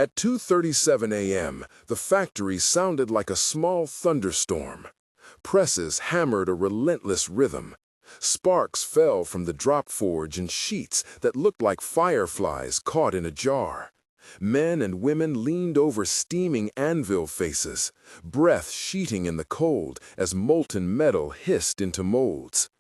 At 2:37 a.m., the factory sounded like a small thunderstorm. Presses hammered a relentless rhythm. Sparks fell from the drop forge in sheets that looked like fireflies caught in a jar. Men and women leaned over steaming anvil faces, breath sheeting in the cold as molten metal hissed into molds.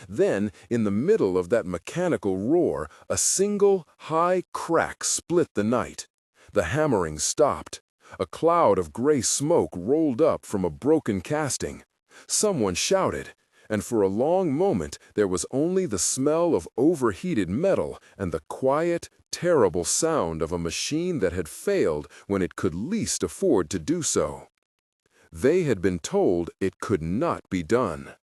Then, in the middle of that mechanical roar, a single, high crack split the night. The hammering stopped. A cloud of gray smoke rolled up from a broken casting. Someone shouted, and for a long moment there was only the smell of overheated metal and the quiet, terrible sound of a machine that had failed when it could least afford to do so. They had been told it could not be done.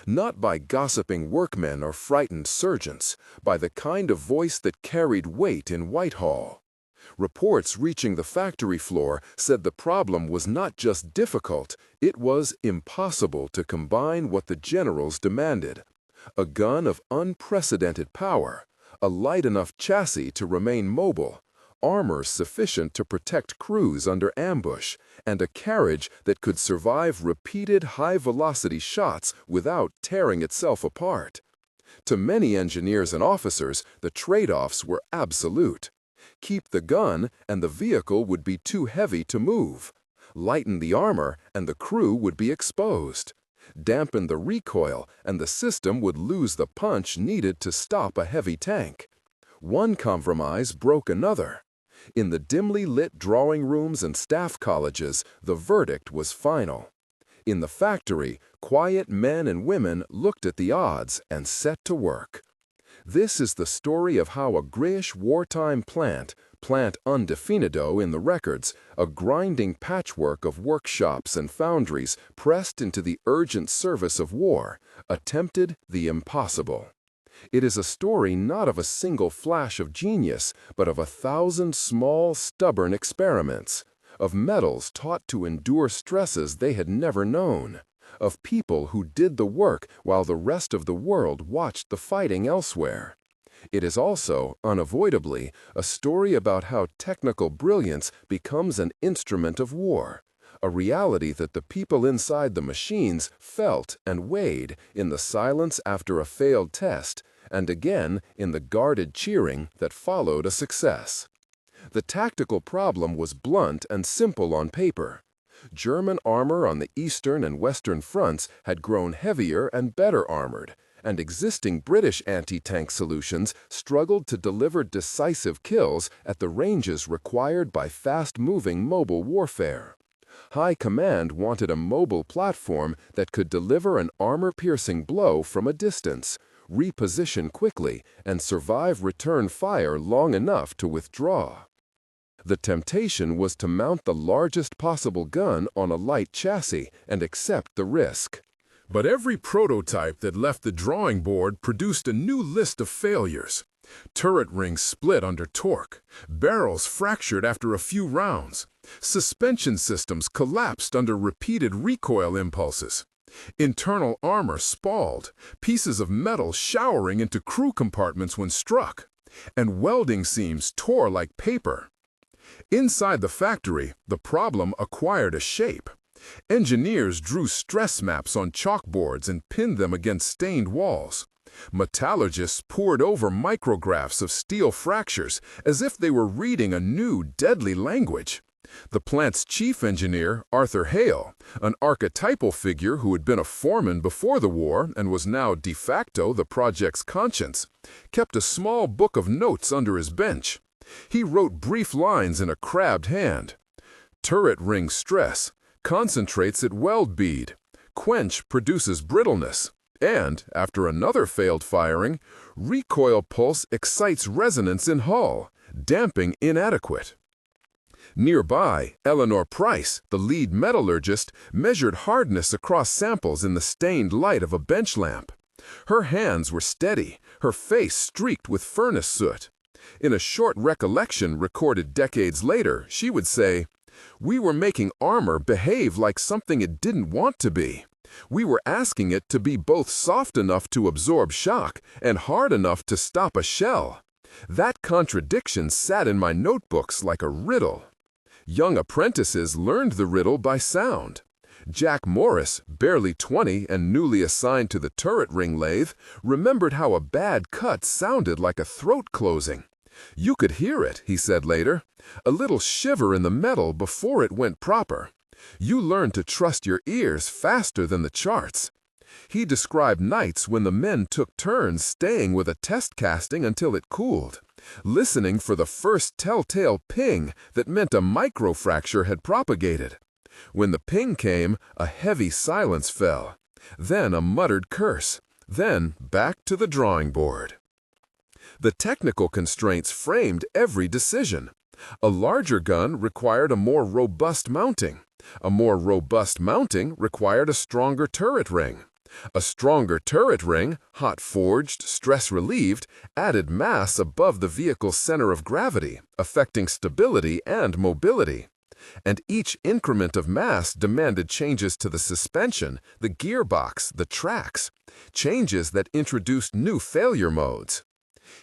Not by gossiping workmen or frightened surgeons, by the kind of voice that carried weight in Whitehall. Reports reaching the factory floor said the problem was not just difficult, it was impossible to combine what the generals demanded. A gun of unprecedented power, a light enough chassis to remain mobile, armor sufficient to protect crews under ambush, and a carriage that could survive repeated high-velocity shots without tearing itself apart. To many engineers and officers, the trade-offs were absolute. Keep the gun, and the vehicle would be too heavy to move. Lighten the armor, and the crew would be exposed. Dampen the recoil, and the system would lose the punch needed to stop a heavy tank. One compromise broke another. In the dimly lit drawing rooms and staff colleges, the verdict was final. In the factory, quiet men and women looked at the odds and set to work. This is the story of how a grayish wartime plant undefinido in the records, a grinding patchwork of workshops and foundries pressed into the urgent service of war, attempted the impossible. It is a story not of a single flash of genius, but of 1,000 small, stubborn experiments, of metals taught to endure stresses they had never known, of people who did the work while the rest of the world watched the fighting elsewhere. It is also, unavoidably, a story about how technical brilliance becomes an instrument of war, a reality that the people inside the machines felt and weighed in the silence after a failed test, and again in the guarded cheering that followed a success. The tactical problem was blunt and simple on paper. German armor on the eastern and western fronts had grown heavier and better armored, and existing British anti-tank solutions struggled to deliver decisive kills at the ranges required by fast-moving mobile warfare. High Command wanted a mobile platform that could deliver an armor-piercing blow from a distance, reposition quickly, and survive return fire long enough to withdraw. The temptation was to mount the largest possible gun on a light chassis and accept the risk. But every prototype that left the drawing board produced a new list of failures. Turret rings split under torque, barrels fractured after a few rounds, suspension systems collapsed under repeated recoil impulses, internal armor spalled, pieces of metal showering into crew compartments when struck, and welding seams tore like paper. Inside the factory, the problem acquired a shape. Engineers drew stress maps on chalkboards and pinned them against stained walls. Metallurgists pored over micrographs of steel fractures as if they were reading a new, deadly language. The plant's chief engineer, Arthur Hale, an archetypal figure who had been a foreman before the war and was now de facto the project's conscience, kept a small book of notes under his bench. He wrote brief lines in a crabbed hand. Turret ring stress concentrates at weld bead. Quench produces brittleness. And, after another failed firing, recoil pulse excites resonance in hull, damping inadequate. Nearby, Eleanor Price, the lead metallurgist, measured hardness across samples in the stained light of a bench lamp. Her hands were steady, her face streaked with furnace soot. In a short recollection recorded decades later, she would say, "We were making armor behave like something it didn't want to be. We were asking it to be both soft enough to absorb shock and hard enough to stop a shell. That contradiction sat in my notebooks like a riddle." Young apprentices learned the riddle by sound. Jack Morris, barely 20 and newly assigned to the turret ring lathe, remembered how a bad cut sounded like a throat closing. "You could hear it," he said later, "a little shiver in the metal before it went proper. You learn to trust your ears faster than the charts." He described nights when the men took turns staying with a test casting until it cooled, listening for the first telltale ping that meant a microfracture had propagated. When the ping came, a heavy silence fell, then a muttered curse, then back to the drawing board. The technical constraints framed every decision. A larger gun required a more robust mounting. A more robust mounting required a stronger turret ring. A stronger turret ring, hot-forged, stress-relieved, added mass above the vehicle's center of gravity, affecting stability and mobility. And each increment of mass demanded changes to the suspension, the gearbox, the tracks, changes that introduced new failure modes.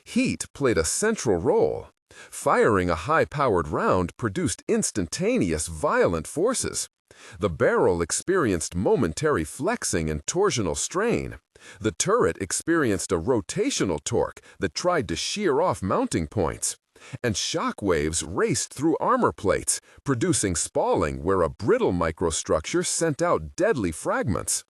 Heat played a central role. Firing a high-powered round produced instantaneous, violent forces. The barrel experienced momentary flexing and torsional strain. The turret experienced a rotational torque that tried to shear off mounting points. And shock waves raced through armor plates, producing spalling where a brittle microstructure sent out deadly fragments.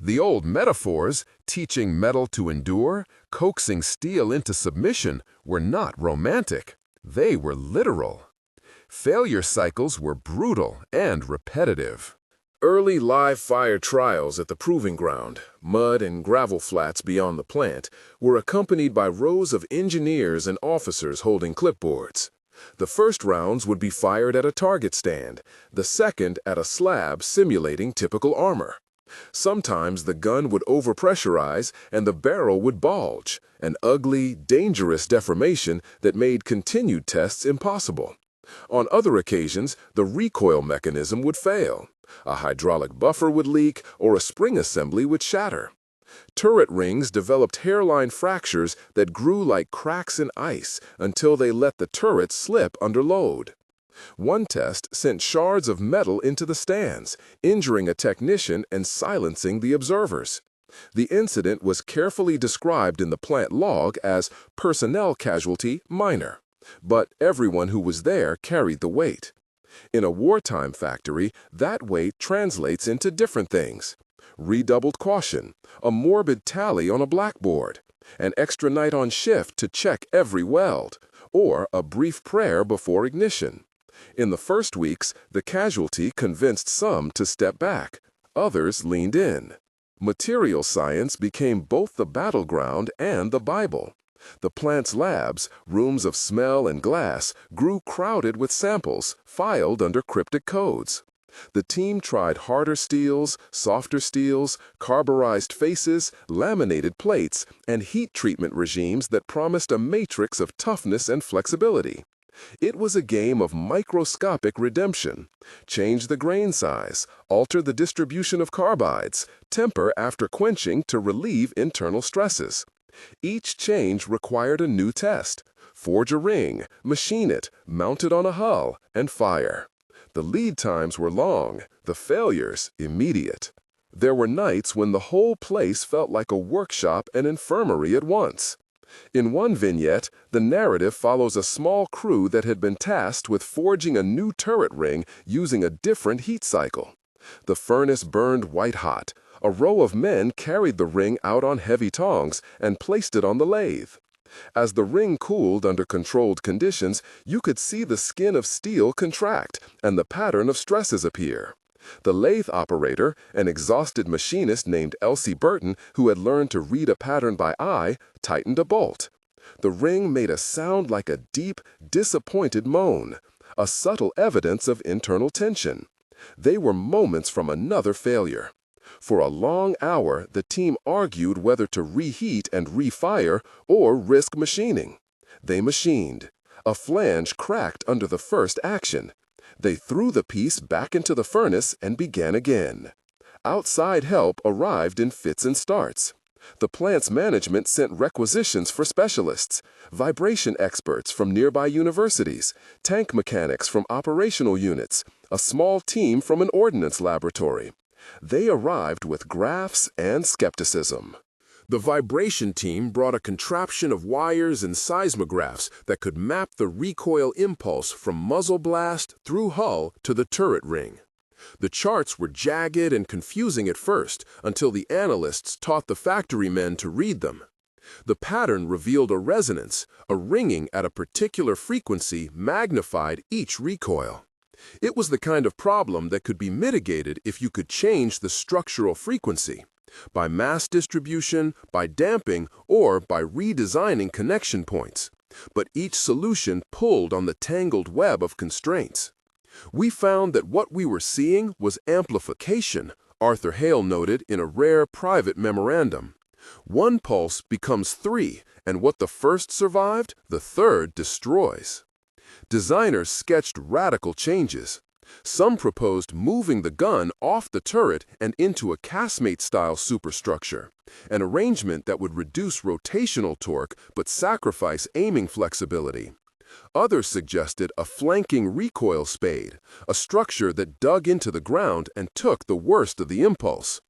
The old metaphors, teaching metal to endure, coaxing steel into submission, were not romantic. They were literal. Failure cycles were brutal and repetitive. Early live-fire trials at the proving ground, mud and gravel flats beyond the plant, were accompanied by rows of engineers and officers holding clipboards. The first rounds would be fired at a target stand, the second at a slab simulating typical armor. Sometimes the gun would overpressurize and the barrel would bulge, an ugly, dangerous deformation that made continued tests impossible. On other occasions, the recoil mechanism would fail. A hydraulic buffer would leak, or a spring assembly would shatter. Turret rings developed hairline fractures that grew like cracks in ice until they let the turret slip under load. One test sent shards of metal into the stands, injuring a technician and silencing the observers. The incident was carefully described in the plant log as personnel casualty minor, but everyone who was there carried the weight. In a wartime factory, that weight translates into different things. Redoubled caution, a morbid tally on a blackboard, an extra night on shift to check every weld, or a brief prayer before ignition. In the first weeks, the casualty convinced some to step back. Others leaned in. Material science became both the battleground and the Bible. The plant's labs, rooms of smell and glass, grew crowded with samples, filed under cryptic codes. The team tried harder steels, softer steels, carburized faces, laminated plates, and heat treatment regimes that promised a matrix of toughness and flexibility. It was a game of microscopic redemption. Change the grain size, alter the distribution of carbides, temper after quenching to relieve internal stresses. Each change required a new test. Forge a ring, machine it, mount it on a hull, and fire. The lead times were long, the failures immediate. There were nights when the whole place felt like a workshop and infirmary at once. In one vignette, the narrative follows a small crew that had been tasked with forging a new turret ring using a different heat cycle. The furnace burned white-hot. A row of men carried the ring out on heavy tongs and placed it on the lathe. As the ring cooled under controlled conditions, you could see the skin of steel contract and the pattern of stresses appear. The lathe operator, an exhausted machinist named Elsie Burton, who had learned to read a pattern by eye, tightened a bolt. The ring made a sound like a deep, disappointed moan, a subtle evidence of internal tension. They were moments from another failure. For a long hour, the team argued whether to reheat and refire or risk machining. They machined. A flange cracked under the first action. They threw the piece back into the furnace and began again. Outside help arrived in fits and starts. The plant's management sent requisitions for specialists, vibration experts from nearby universities, tank mechanics from operational units, a small team from an ordnance laboratory. They arrived with graphs and skepticism. The vibration team brought a contraption of wires and seismographs that could map the recoil impulse from muzzle blast through hull to the turret ring. The charts were jagged and confusing at first until the analysts taught the factory men to read them. The pattern revealed a resonance, a ringing at a particular frequency magnified each recoil. It was the kind of problem that could be mitigated if you could change the structural frequency, by mass distribution, by damping, or by redesigning connection points. But each solution pulled on the tangled web of constraints. We found that what we were seeing was amplification, Arthur Hale noted in a rare private memorandum. One pulse becomes three, and what the first survived, the third destroys. Designers sketched radical changes. Some proposed moving the gun off the turret and into a casemate-style superstructure, an arrangement that would reduce rotational torque but sacrifice aiming flexibility. Others suggested a flanking recoil spade, a structure that dug into the ground and took the worst of the impulse.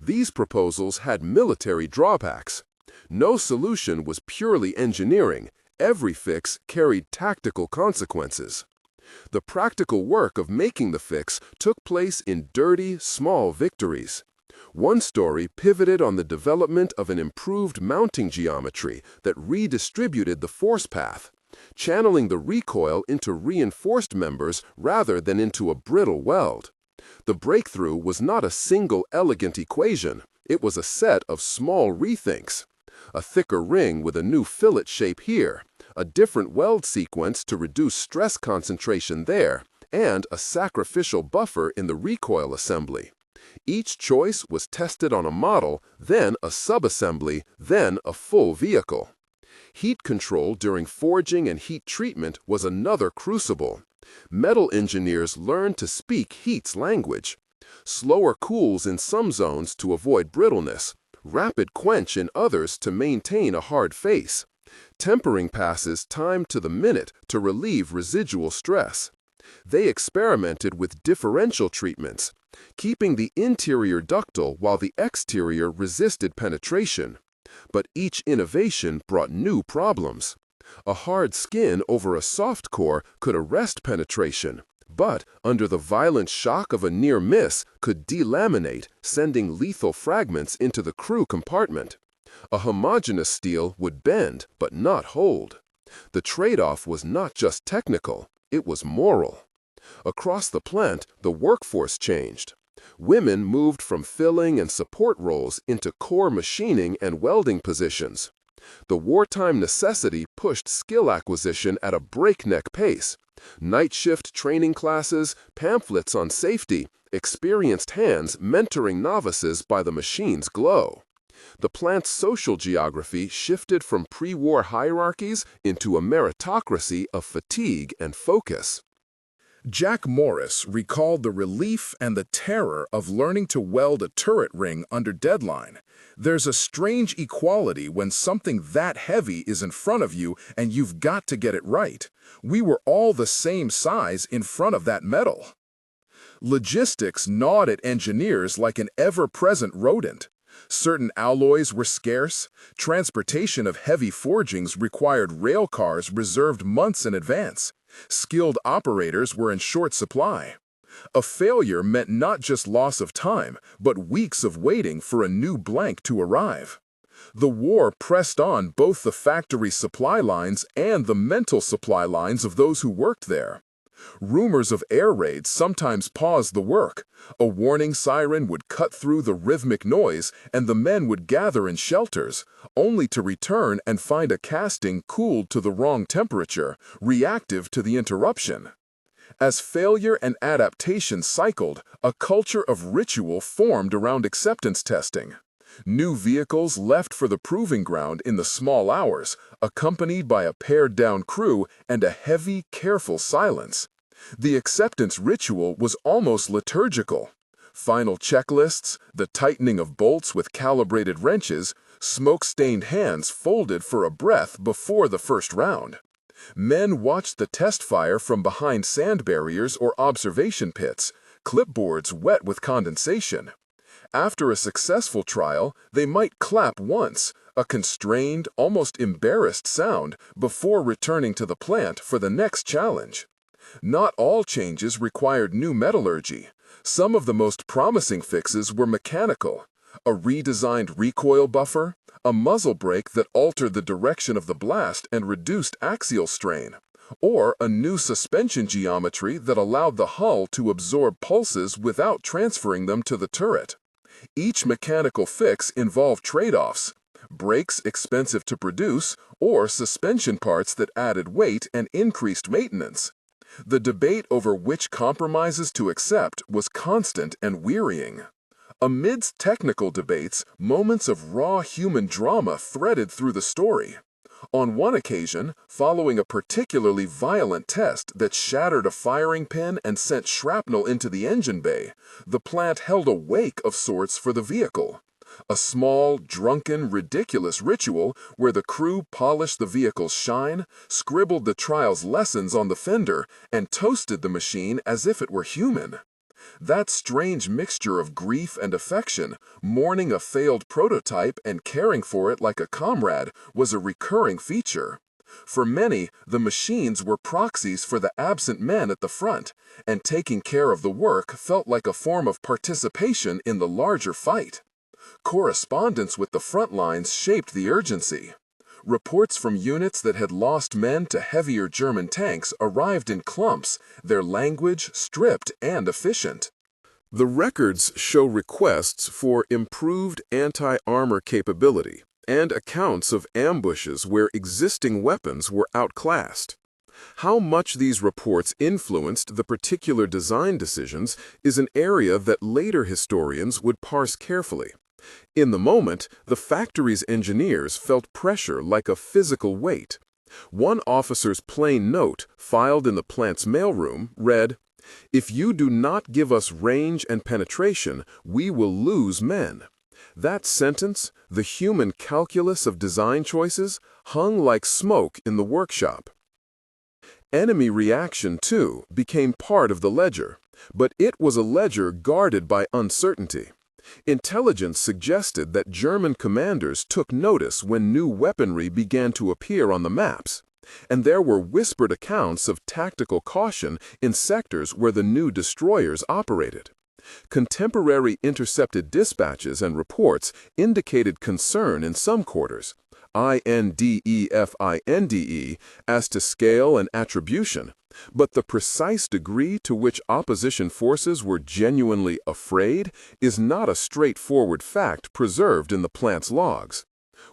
These proposals had military drawbacks. No solution was purely engineering. Every fix carried tactical consequences. The practical work of making the fix took place in dirty, small victories. One story pivoted on the development of an improved mounting geometry that redistributed the force path, channeling the recoil into reinforced members rather than into a brittle weld. The breakthrough was not a single elegant equation, it was a set of small rethinks. A thicker ring with a new fillet shape here, a different weld sequence to reduce stress concentration there, and a sacrificial buffer in the recoil assembly. Each choice was tested on a model, then a subassembly, then a full vehicle. Heat control during forging and heat treatment was another crucible. Metal engineers learned to speak heat's language. Slower cools in some zones to avoid brittleness, rapid quench in others to maintain a hard face. Tempering passes timed to the minute to relieve residual stress. They experimented with differential treatments, keeping the interior ductile while the exterior resisted penetration. But each innovation brought new problems. A hard skin over a soft core could arrest penetration, but under the violent shock of a near miss could delaminate, sending lethal fragments into the crew compartment. A homogeneous steel would bend, but not hold. The trade-off was not just technical, it was moral. Across the plant, the workforce changed. Women moved from filling and support roles into core machining and welding positions. The wartime necessity pushed skill acquisition at a breakneck pace. Night shift training classes, pamphlets on safety, experienced hands mentoring novices by the machine's glow. The plant's social geography shifted from pre-war hierarchies into a meritocracy of fatigue and focus. Jack Morris recalled the relief and the terror of learning to weld a turret ring under deadline. There's a strange equality when something that heavy is in front of you and you've got to get it right. We were all the same size in front of that metal. Logistics gnawed at engineers like an ever-present rodent. Certain alloys were scarce. Transportation of heavy forgings required rail cars reserved months in advance. Skilled operators were in short supply. A failure meant not just loss of time, but weeks of waiting for a new blank to arrive. The war pressed on both the factory supply lines and the mental supply lines of those who worked there. Rumors of air raids sometimes paused the work. A warning siren would cut through the rhythmic noise, and the men would gather in shelters, only to return and find a casting cooled to the wrong temperature, reactive to the interruption. As failure and adaptation cycled, a culture of ritual formed around acceptance testing. New vehicles left for the proving ground in the small hours, accompanied by a pared-down crew and a heavy, careful silence. The acceptance ritual was almost liturgical. Final checklists, the tightening of bolts with calibrated wrenches, Smoke-stained hands folded for a breath before the first round. Men watched the test fire from behind sand barriers or observation pits, clipboards wet with condensation. After a successful trial, they might clap once, a constrained, almost embarrassed sound, before returning to the plant for the next challenge. Not all changes required new metallurgy. Some of the most promising fixes were mechanical. A redesigned recoil buffer, a muzzle brake that altered the direction of the blast and reduced axial strain, or a new suspension geometry that allowed the hull to absorb pulses without transferring them to the turret. Each mechanical fix involved trade-offs: brakes expensive to produce, or suspension parts that added weight and increased maintenance. The debate over which compromises to accept was constant and wearying. Amidst technical debates, moments of raw human drama threaded through the story. On one occasion, following a particularly violent test that shattered a firing pin and sent shrapnel into the engine bay, the plant held a wake of sorts for the vehicle. A small, drunken, ridiculous ritual where the crew polished the vehicle's shine, scribbled the trial's lessons on the fender, and toasted the machine as if it were human. That strange mixture of grief and affection, mourning a failed prototype and caring for it like a comrade, was a recurring feature. For many, the machines were proxies for the absent men at the front, and taking care of the work felt like a form of participation in the larger fight. Correspondence with the front lines shaped the urgency. Reports from units that had lost men to heavier German tanks arrived in clumps, their language stripped and efficient. The records show requests for improved anti-armor capability and accounts of ambushes where existing weapons were outclassed. How much these reports influenced the particular design decisions is an area that later historians would parse carefully. In the moment, the factory's engineers felt pressure like a physical weight. One officer's plain note, filed in the plant's mailroom, read, "If you do not give us range and penetration, we will lose men." That sentence, the human calculus of design choices, hung like smoke in the workshop. Enemy reaction, too, became part of the ledger, but it was a ledger guarded by uncertainty. Intelligence suggested that German commanders took notice when new weaponry began to appear on the maps, and there were whispered accounts of tactical caution in sectors where the new destroyers operated. Contemporary intercepted dispatches and reports indicated concern in some quarters, INDEFINDE, as to scale and attribution, but the precise degree to which opposition forces were genuinely afraid is not a straightforward fact preserved in the plant's logs.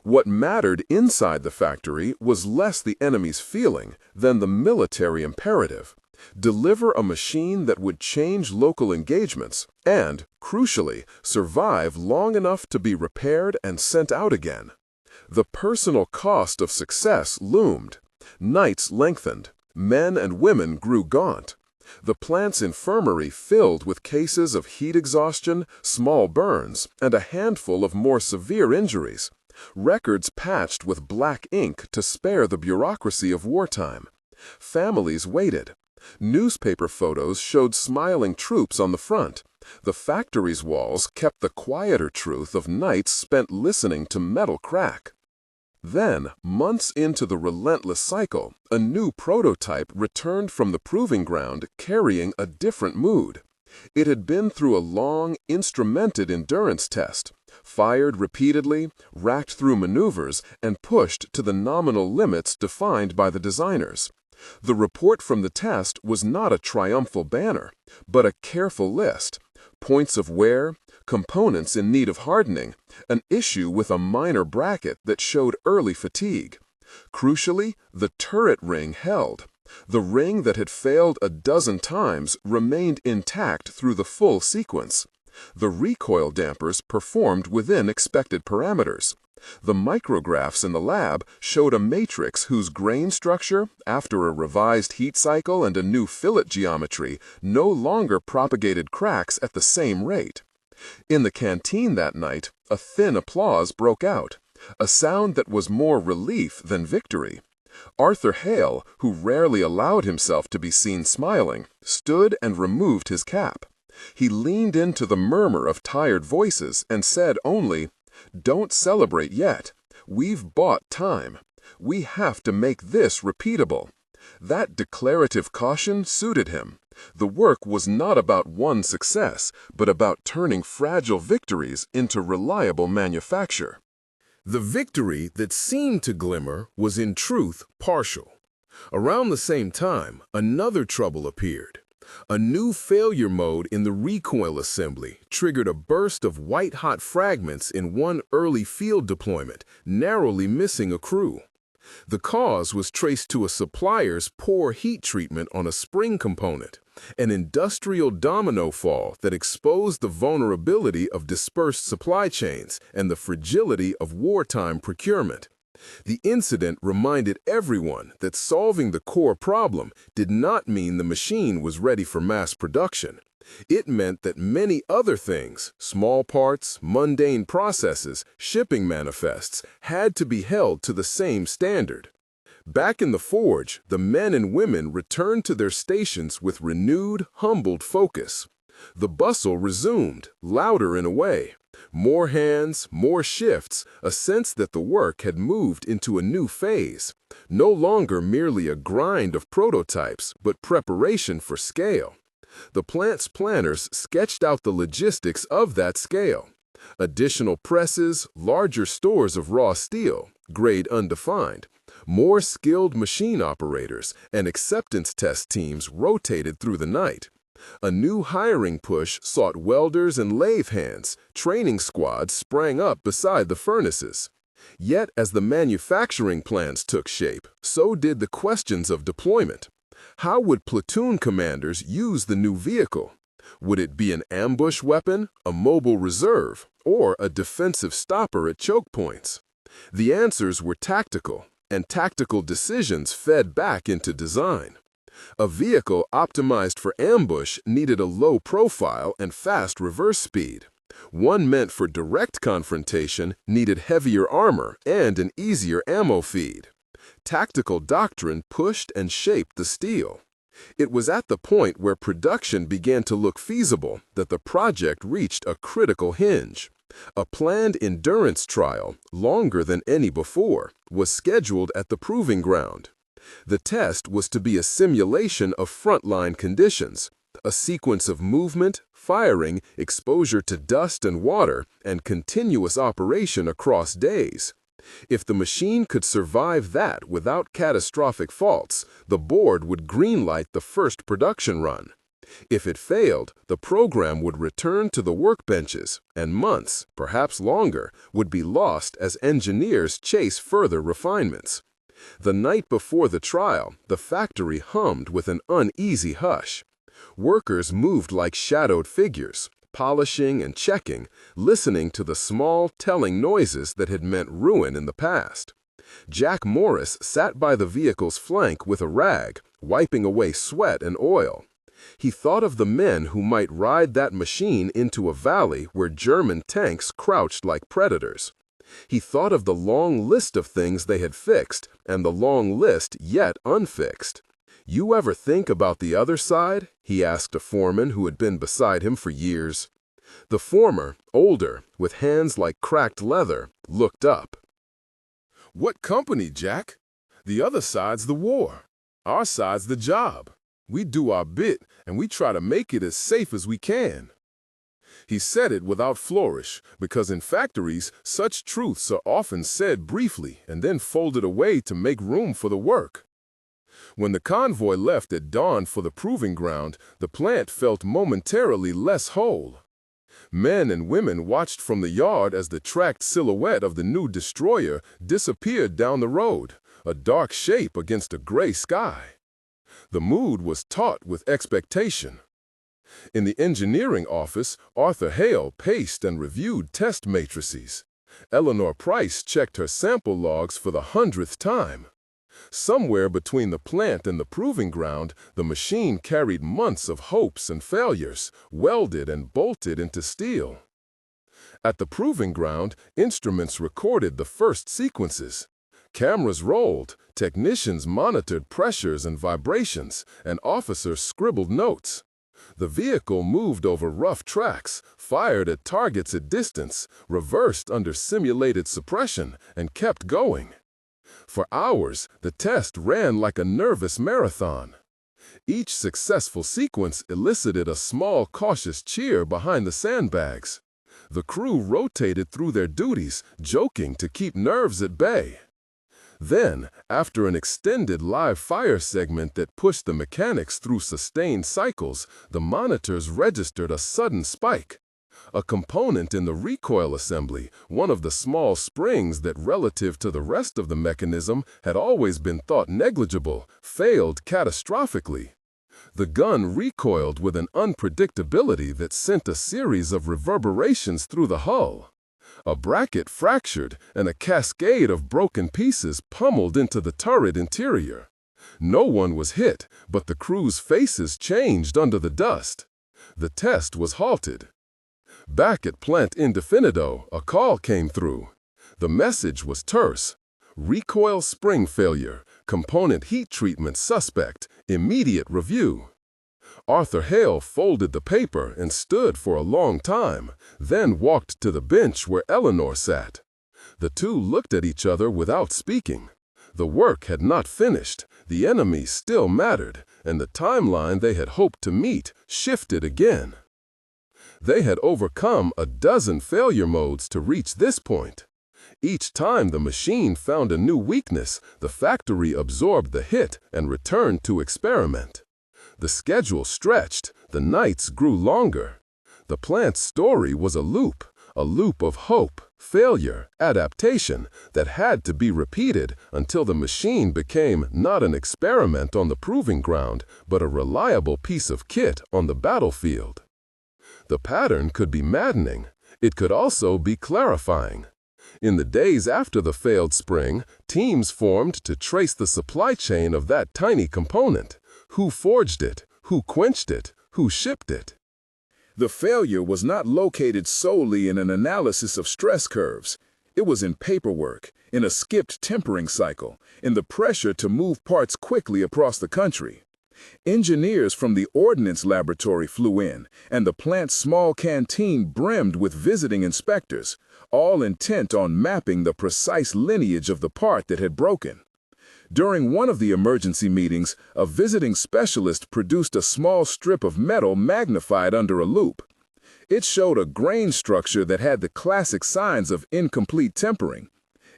What mattered inside the factory was less the enemy's feeling than the military imperative. Deliver a machine that would change local engagements and, crucially, survive long enough to be repaired and sent out again. The personal cost of success loomed. Nights lengthened. Men and women grew gaunt. The plant's infirmary filled with cases of heat exhaustion, small burns, and a handful of more severe injuries. Records patched with black ink to spare the bureaucracy of wartime. Families waited. Newspaper photos showed smiling troops on the front. The factory's walls kept the quieter truth of nights spent listening to metal crack. Then, months into the relentless cycle, a new prototype returned from the proving ground carrying a different mood. It had been through a long, instrumented endurance test, fired repeatedly, racked through maneuvers, and pushed to the nominal limits defined by the designers. The report from the test was not a triumphal banner, but a careful list: points of wear, components in need of hardening, an issue with a minor bracket that showed early fatigue. Crucially, the turret ring held. The ring that had failed a dozen times remained intact through the full sequence. The recoil dampers performed within expected parameters. The micrographs in the lab showed a matrix whose grain structure, after a revised heat cycle and a new fillet geometry, no longer propagated cracks at the same rate. In the canteen that night, a thin applause broke out. a sound that was more relief than victory. Arthur Hale, who rarely allowed himself to be seen smiling, stood and removed his cap. He leaned into the murmur of tired voices and said only, "Don't celebrate yet. We've bought time. We have to make this repeatable." That declarative caution suited him. The work was not about one success, but about turning fragile victories into reliable manufacture. The victory that seemed to glimmer was in truth partial. Around the same time, another trouble appeared. A new failure mode in the recoil assembly triggered a burst of white-hot fragments in one early field deployment, narrowly missing a crew. The cause was traced to a supplier's poor heat treatment on a spring component, an industrial domino fall that exposed the vulnerability of dispersed supply chains and the fragility of wartime procurement. The incident reminded everyone that solving the core problem did not mean the machine was ready for mass production. It meant that many other things, small parts, mundane processes, shipping manifests, had to be held to the same standard. Back in the forge, the men and women returned to their stations with renewed, humbled focus. The bustle resumed, louder in a way. More hands, more shifts, a sense that the work had moved into a new phase. No longer merely a grind of prototypes, but preparation for scale. The plant's planners sketched out the logistics of that scale. Additional presses, larger stores of raw steel, grade undefined. More skilled machine operators and acceptance test teams rotated through the night. A new hiring push sought welders and lathe hands. Training squads sprang up beside the furnaces. Yet, as the manufacturing plans took shape, so did the questions of deployment. How would platoon commanders use the new vehicle? Would it be an ambush weapon, a mobile reserve, or a defensive stopper at choke points? The answers were tactical, and tactical decisions fed back into design. A vehicle optimized for ambush needed a low profile and fast reverse speed. One meant for direct confrontation needed heavier armor and an easier ammo feed. Tactical doctrine pushed and shaped the steel. It was at the point where production began to look feasible that the project reached a critical hinge. A planned endurance trial, longer than any before, was scheduled at the proving ground. The test was to be a simulation of frontline conditions, a sequence of movement, firing, exposure to dust and water, and continuous operation across days. If the machine could survive that without catastrophic faults, the board would greenlight the first production run. If it failed, the program would return to the workbenches, and months, perhaps longer, would be lost as engineers chase further refinements. The night before the trial, the factory hummed with an uneasy hush. Workers moved like shadowed figures, polishing and checking, listening to the small, telling noises that had meant ruin in the past. Jack Morris sat by the vehicle's flank with a rag, wiping away sweat and oil. He thought of the men who might ride that machine into a valley where German tanks crouched like predators. He thought of the long list of things they had fixed and the long list yet unfixed. "You ever think about the other side?" he asked a foreman who had been beside him for years. The former, older, with hands like cracked leather, looked up. "What company, Jack? The other side's the war. Our side's the job. We do our bit, and we try to make it as safe as we can." He said it without flourish, because in factories, such truths are often said briefly and then folded away to make room for the work. When the convoy left at dawn for the proving ground, the plant felt momentarily less whole. Men and women watched from the yard as the tracked silhouette of the new destroyer disappeared down the road, a dark shape against a gray sky. The mood was taut with expectation. In the engineering office, Arthur Hale paced and reviewed test matrices. Eleanor Price checked her sample logs for the 100th time. Somewhere between the plant and the proving ground, the machine carried months of hopes and failures, welded and bolted into steel. At the proving ground, instruments recorded the first sequences. Cameras rolled, technicians monitored pressures and vibrations, and officers scribbled notes. The vehicle moved over rough tracks, fired at targets at distance, reversed under simulated suppression, and kept going. For hours, the test ran like a nervous marathon. Each successful sequence elicited a small, cautious cheer behind the sandbags. The crew rotated through their duties, joking to keep nerves at bay. Then, after an extended live fire segment that pushed the mechanics through sustained cycles, the monitors registered a sudden spike. A component in the recoil assembly, one of the small springs that relative to the rest of the mechanism had always been thought negligible, failed catastrophically. The gun recoiled with an unpredictability that sent a series of reverberations through the hull. A bracket fractured, and a cascade of broken pieces pummeled into the turret interior. No one was hit, but the crew's faces changed under the dust. The test was halted. Back at Plant Indefinido, a call came through. The message was terse. Recoil spring failure, component heat treatment suspect, immediate review. Arthur Hale folded the paper and stood for a long time, then walked to the bench where Eleanor sat. The two looked at each other without speaking. The work had not finished, the enemy still mattered, and the timeline they had hoped to meet shifted again. They had overcome a dozen failure modes to reach this point. Each time the machine found a new weakness, the factory absorbed the hit and returned to experiment. The schedule stretched, the nights grew longer. The plant's story was a loop of hope, failure, adaptation that had to be repeated until the machine became not an experiment on the proving ground, but a reliable piece of kit on the battlefield. The pattern could be maddening. It could also be clarifying. In the days after the failed spring, teams formed to trace the supply chain of that tiny component. Who forged it? Who quenched it? Who shipped it? The failure was not located solely in an analysis of stress curves. It was in paperwork, in a skipped tempering cycle, in the pressure to move parts quickly across the country. Engineers from the Ordnance Laboratory flew in, and the plant's small canteen brimmed with visiting inspectors, all intent on mapping the precise lineage of the part that had broken. During one of the emergency meetings, a visiting specialist produced a small strip of metal magnified under a loupe. It showed a grain structure that had the classic signs of incomplete tempering.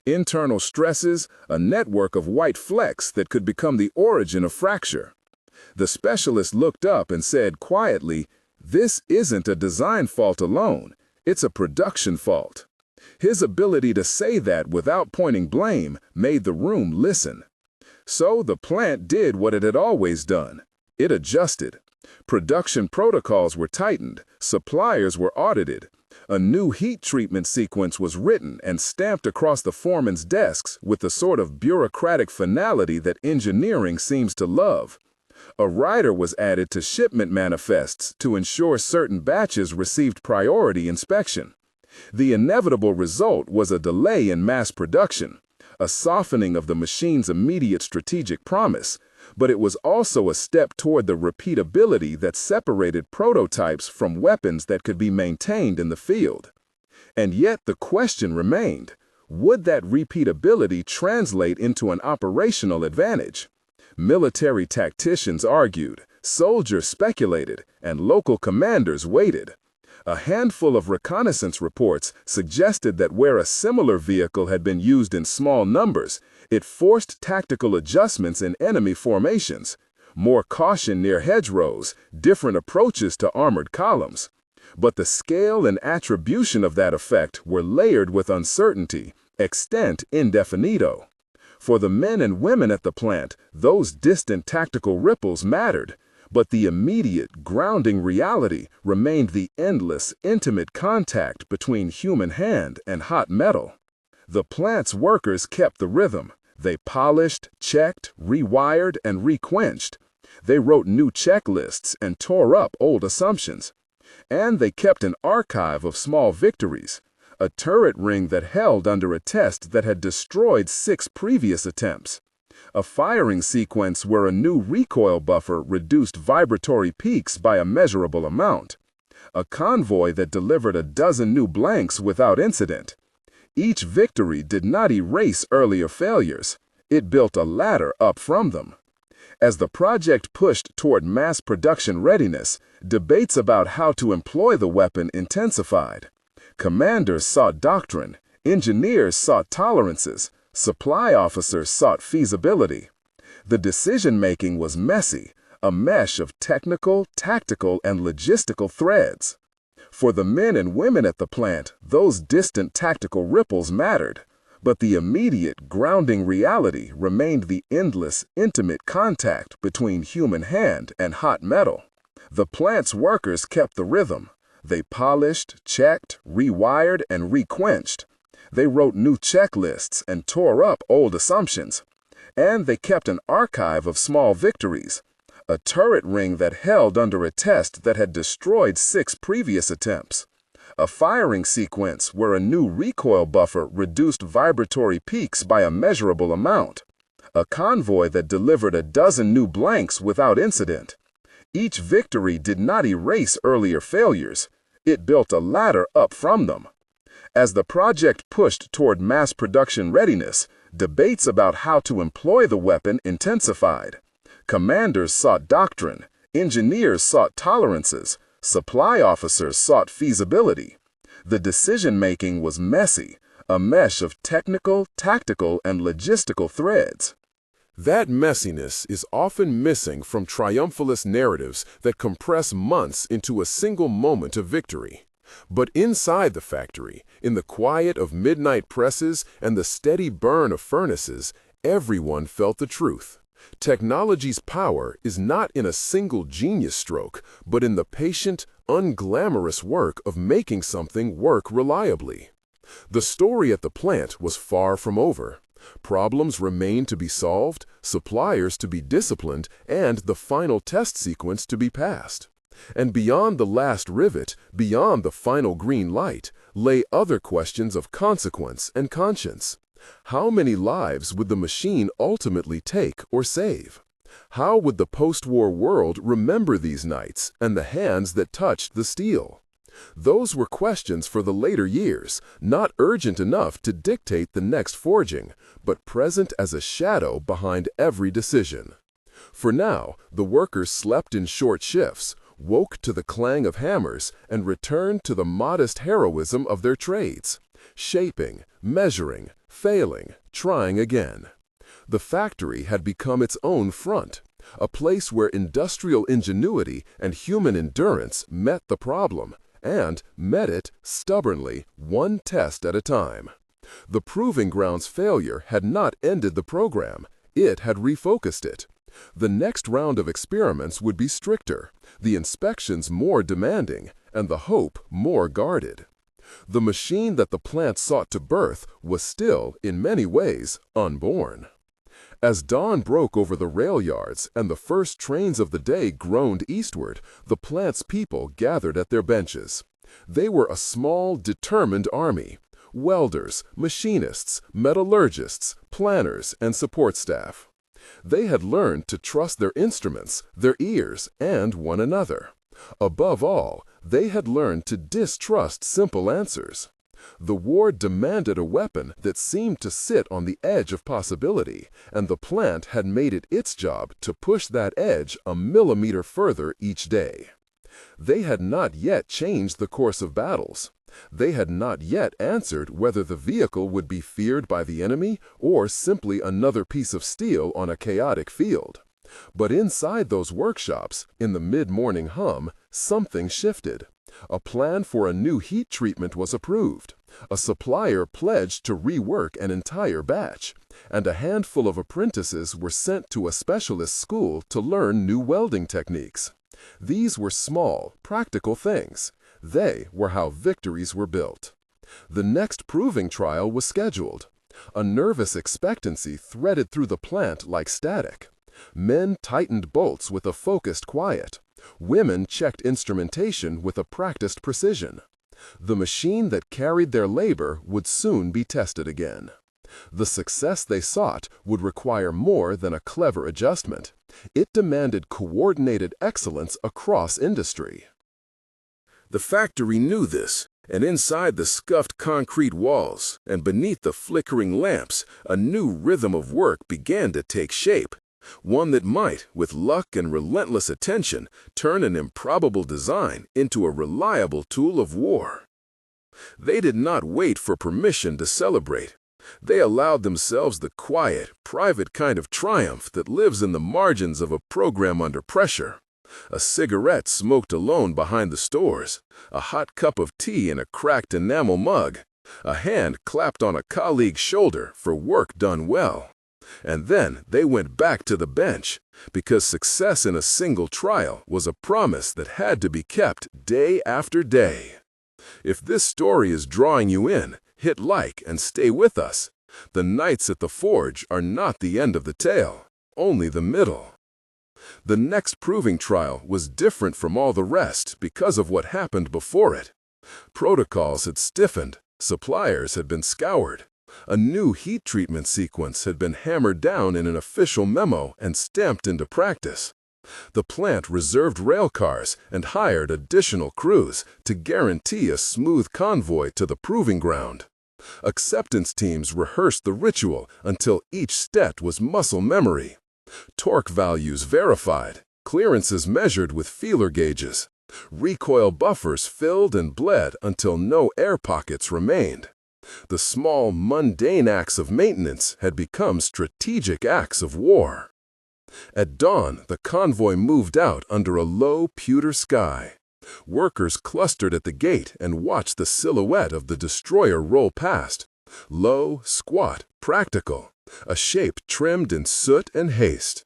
Internal stresses, a network of white flecks that could become the origin of fracture. The specialist looked up and said quietly, "This isn't a design fault alone, it's a production fault." His ability to say that without pointing blame made the room listen. So the plant did what it had always done. It adjusted. Production protocols were tightened, suppliers were audited. A new heat treatment sequence was written and stamped across the foreman's desks with the sort of bureaucratic finality that engineering seems to love. A rider was added to shipment manifests to ensure certain batches received priority inspection. The inevitable result was a delay in mass production, a softening of the machine's immediate strategic promise, but it was also a step toward the repeatability that separated prototypes from weapons that could be maintained in the field. And yet the question remained, would that repeatability translate into an operational advantage? Military tacticians argued, soldiers speculated, and local commanders waited. A handful of reconnaissance reports suggested that where a similar vehicle had been used in small numbers, it forced tactical adjustments in enemy formations, more caution near hedgerows, different approaches to armored columns. But the scale and attribution of that effect were layered with uncertainty, extent indefinito. For the men and women at the plant, those distant tactical ripples mattered. But the immediate, grounding reality remained the endless, intimate contact between human hand and hot metal. The plant's workers kept the rhythm. They polished, checked, rewired, and requenched. They wrote new checklists and tore up old assumptions. And they kept an archive of small victories, a turret ring that held under a test that had destroyed 6 previous attempts, a firing sequence where a new recoil buffer reduced vibratory peaks by a measurable amount, a convoy that delivered a dozen new blanks without incident. Each victory did not erase earlier failures, it built a ladder up from them. As the project pushed toward mass production readiness, debates about how to employ the weapon intensified. Commanders sought doctrine, engineers sought tolerances, supply officers sought feasibility. The decision-making was messy, a mesh of technical, tactical, and logistical threads. For the men and women at the plant, those distant tactical ripples mattered, but the immediate, grounding reality remained the endless, intimate contact between human hand and hot metal. The plant's workers kept the rhythm. They polished, checked, rewired, and requenched. They wrote new checklists and tore up old assumptions. And they kept an archive of small victories, a turret ring that held under a test that had destroyed 6 previous attempts, a firing sequence where a new recoil buffer reduced vibratory peaks by a measurable amount, a convoy that delivered a dozen new blanks without incident. Each victory did not erase earlier failures, it built a ladder up from them. As the project pushed toward mass production readiness, debates about how to employ the weapon intensified. Commanders sought doctrine, engineers sought tolerances, supply officers sought feasibility. The decision-making was messy, a mesh of technical, tactical, and logistical threads. That messiness is often missing from triumphalist narratives that compress months into a single moment of victory. But inside the factory, in the quiet of midnight presses and the steady burn of furnaces, everyone felt the truth. Technology's power is not in a single genius stroke, but in the patient, unglamorous work of making something work reliably. The story at the plant was far from over. Problems remained to be solved, suppliers to be disciplined, and the final test sequence to be passed. And beyond the last rivet, beyond the final green light, lay other questions of consequence and conscience. How many lives would the machine ultimately take or save? How would the post-war world remember these nights and the hands that touched the steel? Those were questions for the later years, not urgent enough to dictate the next forging, but present as a shadow behind every decision. For now, the workers slept in short shifts, woke to the clang of hammers, and returned to the modest heroism of their trades, shaping, measuring, failing, trying again. The factory had become its own front, a place where industrial ingenuity and human endurance met the problem, and met it stubbornly, one test at a time. The Proving Ground's failure had not ended the program, it had refocused it. The next round of experiments would be stricter, the inspections more demanding, and the hope more guarded. The machine that the plant sought to birth was still, in many ways, unborn. As dawn broke over the rail yards and the first trains of the day groaned eastward, the plant's people gathered at their benches. They were a small, determined army: welders, machinists, metallurgists, planners, and support staff. They had learned to trust their instruments, their ears, and one another. Above all, they had learned to distrust simple answers. The war demanded a weapon that seemed to sit on the edge of possibility, and the plant had made it its job to push that edge a millimeter further each day. They had not yet changed the course of battles. They had not yet answered whether the vehicle would be feared by the enemy or simply another piece of steel on a chaotic field. But inside those workshops, in the mid-morning hum, something shifted. A plan for a new heat treatment was approved. A supplier pledged to rework an entire batch, and a handful of apprentices were sent to a specialist school to learn new welding techniques. These were small, practical things. They were how victories were built. The next proving trial was scheduled. A nervous expectancy threaded through the plant like static. Men tightened bolts with a focused quiet. Women checked instrumentation with a practiced precision. The machine that carried their labor would soon be tested again. The success they sought would require more than a clever adjustment. It demanded coordinated excellence across industry. The factory knew this, and inside the scuffed concrete walls and beneath the flickering lamps, a new rhythm of work began to take shape. One that might, with luck and relentless attention, turn an improbable design into a reliable tool of war. They did not wait for permission to celebrate. They allowed themselves the quiet, private kind of triumph that lives in the margins of a program under pressure. A cigarette smoked alone behind the stores, a hot cup of tea in a cracked enamel mug, a hand clapped on a colleague's shoulder for work done well. And then they went back to the bench, because success in a single trial was a promise that had to be kept day after day. If this story is drawing you in, hit like and stay with us. The nights at the forge are not the end of the tale, only the middle. The next proving trial was different from all the rest because of what happened before it. Protocols had stiffened, suppliers had been scoured. A new heat treatment sequence had been hammered down in an official memo and stamped into practice. The plant reserved rail cars and hired additional crews to guarantee a smooth convoy to the proving ground. Acceptance teams rehearsed the ritual until each step was muscle memory. Torque values verified, clearances measured with feeler gauges. Recoil buffers filled and bled until no air pockets remained. The small, mundane acts of maintenance had become strategic acts of war. At dawn, the convoy moved out under a low, pewter sky. Workers clustered at the gate and watched the silhouette of the destroyer roll past. Low, squat, practical, a shape trimmed in soot and haste.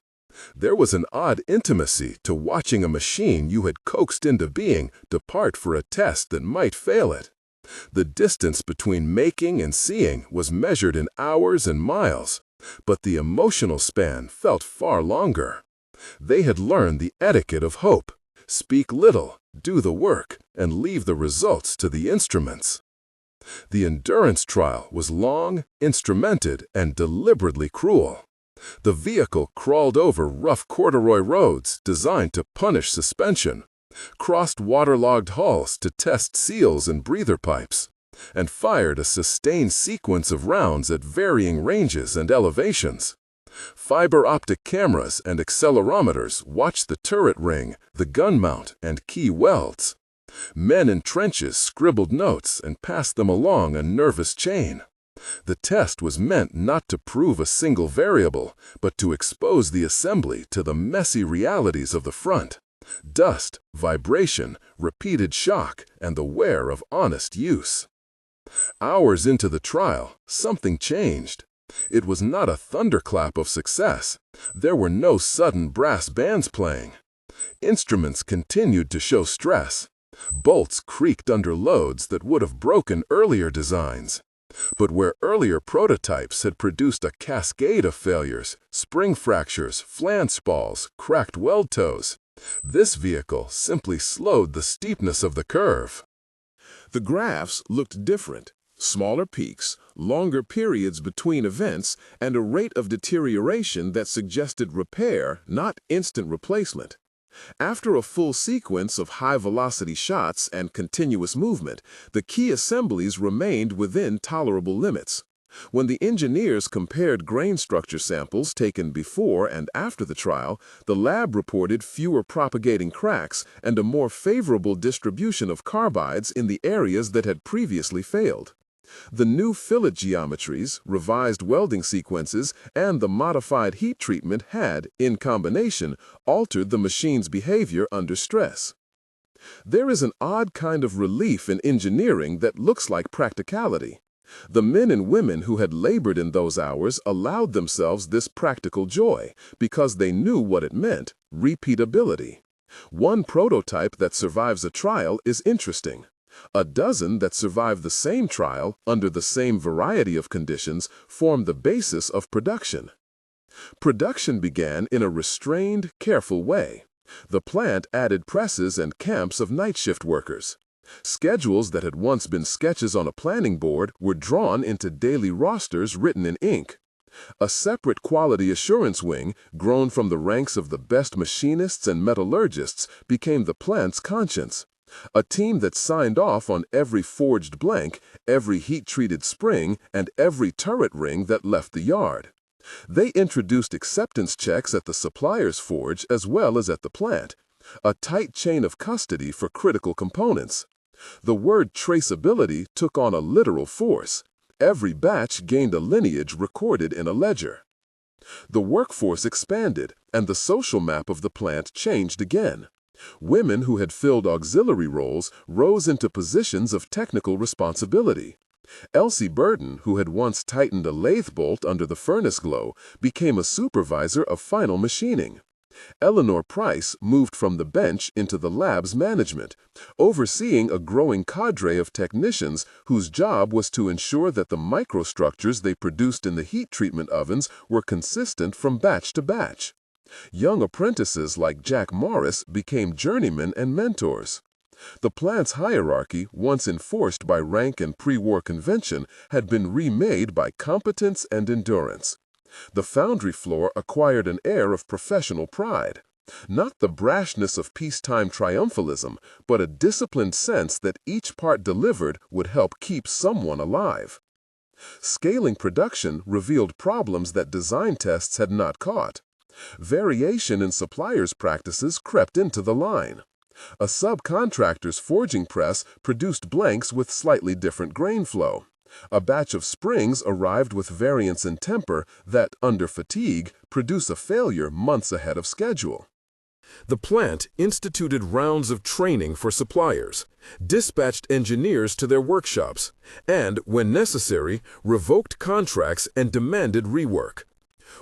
There was an odd intimacy to watching a machine you had coaxed into being depart for a test that might fail it. The distance between making and seeing was measured in hours and miles, but the emotional span felt far longer. They had learned the etiquette of hope: speak little, do the work, and leave the results to the instruments. The endurance trial was long, instrumented, and deliberately cruel. The vehicle crawled over rough corduroy roads designed to punish suspension, crossed waterlogged hulls to test seals and breather pipes, and fired a sustained sequence of rounds at varying ranges and elevations. Fiber optic cameras and accelerometers watched the turret ring, the gun mount, and key welds. Men in trenches scribbled notes and passed them along a nervous chain. The test was meant not to prove a single variable, but to expose the assembly to the messy realities of the front: dust, vibration, repeated shock, and the wear of honest use. Hours into the trial, something changed. It was not a thunderclap of success. There were no sudden brass bands playing. Instruments continued to show stress. Bolts creaked under loads that would have broken earlier designs. But where earlier prototypes had produced a cascade of failures, spring fractures, flange spalls, cracked weld toes, this vehicle simply slowed the steepness of the curve. The graphs looked different: smaller peaks, longer periods between events, and a rate of deterioration that suggested repair, not instant replacement. After a full sequence of high-velocity shots and continuous movement, the key assemblies remained within tolerable limits. When the engineers compared grain structure samples taken before and after the trial, the lab reported fewer propagating cracks and a more favorable distribution of carbides in the areas that had previously failed. The new fillet geometries, revised welding sequences, and the modified heat treatment had, in combination, altered the machine's behavior under stress. There is an odd kind of relief in engineering that looks like practicality. The men and women who had labored in those hours allowed themselves this practical joy because they knew what it meant: repeatability. One prototype that survives a trial is interesting. A dozen that survive the same trial under the same variety of conditions form the basis of production. Production began in a restrained, careful way. The plant added presses and camps of night shift workers. Schedules that had once been sketches on a planning board were drawn into daily rosters written in ink. A separate quality assurance wing, grown from the ranks of the best machinists and metallurgists, became the plant's conscience. A team that signed off on every forged blank, every heat-treated spring, and every turret ring that left the yard. They introduced acceptance checks at the supplier's forge as well as at the plant, a tight chain of custody for critical components. The word traceability took on a literal force. Every batch gained a lineage recorded in a ledger. The workforce expanded, and the social map of the plant changed again. Women who had filled auxiliary roles rose into positions of technical responsibility. Elsie Burden, who had once tightened a lathe bolt under the furnace glow, became a supervisor of final machining. Eleanor Price moved from the bench into the lab's management, overseeing a growing cadre of technicians whose job was to ensure that the microstructures they produced in the heat treatment ovens were consistent from batch to batch. Young apprentices like Jack Morris became journeymen and mentors. The plant's hierarchy, once enforced by rank and pre-war convention, had been remade by competence and endurance. The foundry floor acquired an air of professional pride. Not the brashness of peacetime triumphalism, but a disciplined sense that each part delivered would help keep someone alive. Scaling production revealed problems that design tests had not caught. Variation in suppliers' practices crept into the line. A subcontractor's forging press produced blanks with slightly different grain flow. A batch of springs arrived with variance in temper that, under fatigue, produce a failure months ahead of schedule. The plant instituted rounds of training for suppliers, dispatched engineers to their workshops, and, when necessary, revoked contracts and demanded rework.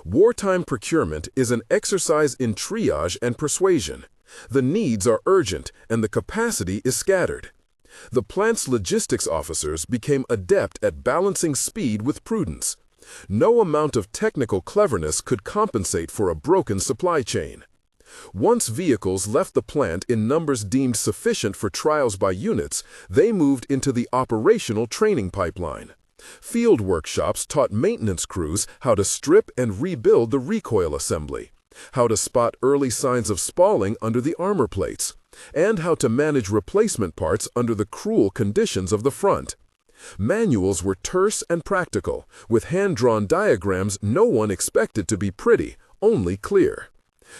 Wartime procurement is an exercise in triage and persuasion. The needs are urgent and the capacity is scattered. The plant's logistics officers became adept at balancing speed with prudence. No amount of technical cleverness could compensate for a broken supply chain. Once vehicles left the plant in numbers deemed sufficient for trials by units, they moved into the operational training pipeline. Field workshops taught maintenance crews how to strip and rebuild the recoil assembly, how to spot early signs of spalling under the armor plates, and how to manage replacement parts under the cruel conditions of the front. Manuals were terse and practical, with hand-drawn diagrams no one expected to be pretty, only clear.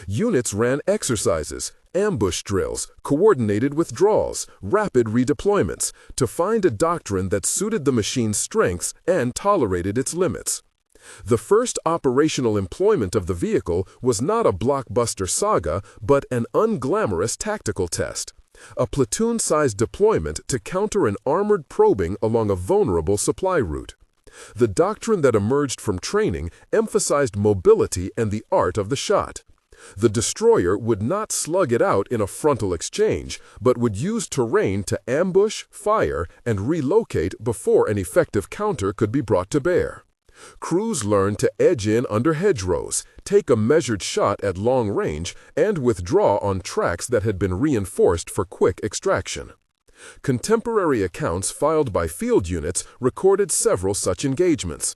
Units ran exercises, ambush drills, coordinated withdrawals, rapid redeployments, to find a doctrine that suited the machine's strengths and tolerated its limits. The first operational employment of the vehicle was not a blockbuster saga, but an unglamorous tactical test. A platoon-sized deployment to counter an armored probing along a vulnerable supply route. The doctrine that emerged from training emphasized mobility and the art of the shot. The destroyer would not slug it out in a frontal exchange, but would use terrain to ambush, fire, and relocate before an effective counter could be brought to bear. Crews learned to edge in under hedgerows, take a measured shot at long range, and withdraw on tracks that had been reinforced for quick extraction. Contemporary accounts filed by field units recorded several such engagements.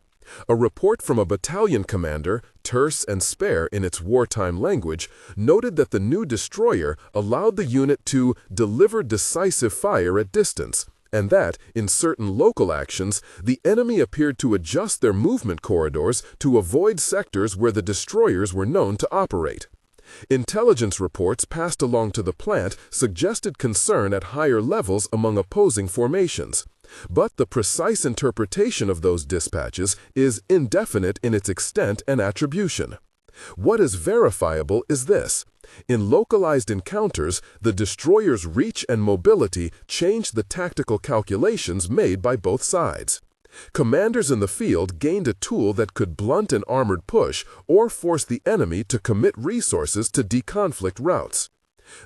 A report from a battalion commander, terse and spare in its wartime language, noted that the new destroyer allowed the unit to deliver decisive fire at distance, and that, in certain local actions, the enemy appeared to adjust their movement corridors to avoid sectors where the destroyers were known to operate. Intelligence reports passed along to the plant suggested concern at higher levels among opposing formations. But the precise interpretation of those dispatches is indefinite in its extent and attribution. What is verifiable is this. In localized encounters, the destroyer's reach and mobility changed the tactical calculations made by both sides. Commanders in the field gained a tool that could blunt an armored push or force the enemy to commit resources to deconflict routes.